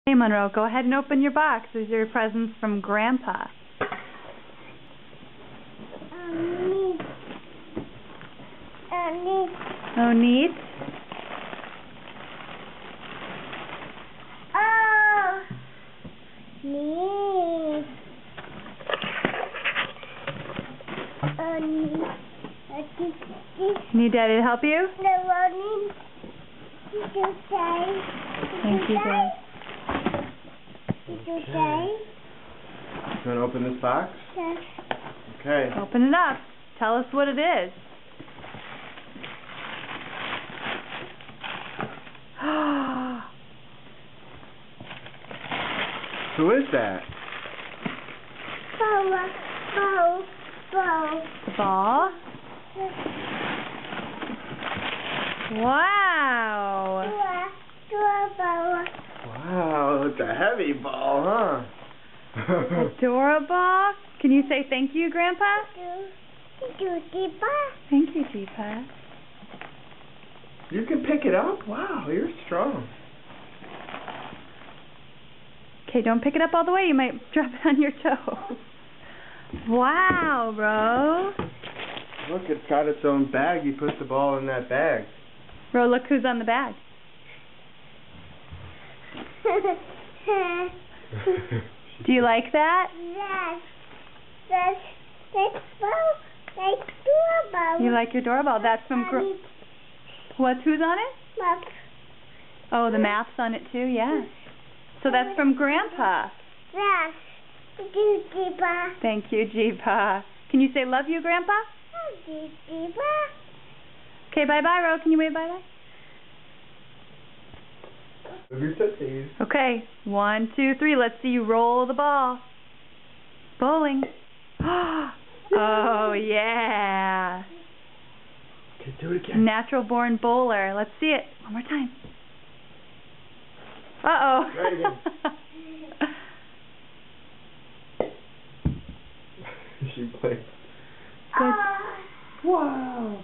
Hey, Monroe, go ahead and open your box. These are your presents from Grandpa. Neat. Oh, neat? Oh, neat. Need Daddy to help you? Thank you, Dad. Okay. You want to open this box? Yes. Okay. Open it up. Tell us what it is. Who is that? Ball. The ball? Wow. Wow, it's a heavy ball, huh? Adorable. Can you say thank you, Grandpa? Thank you, Deepa. You can pick it up? Wow, you're strong. Okay, don't pick it up all the way. You might drop it on your toe. Wow, Ro. Look, it's got its own bag. You put the ball in that bag. Ro, look who's on the bag. Do you like that? Yes. That's doorbell. You like your doorbell? That's from who's on it? Map. Oh, the map's on it too, yeah. So that's from Grandpa. Yes. Deepa. Thank you, Jeepa. Can you say love you, Grandpa? Deepa. Okay, bye-bye, Ro. Can you wave bye-bye? Move your tootsies. Okay, 1, 2, 3. Let's see you roll the ball. Bowling. Oh, yeah. Okay, do it again. Natural born bowler. Let's see it. One more time. Uh-oh. Try it again. She played. Good. Wow.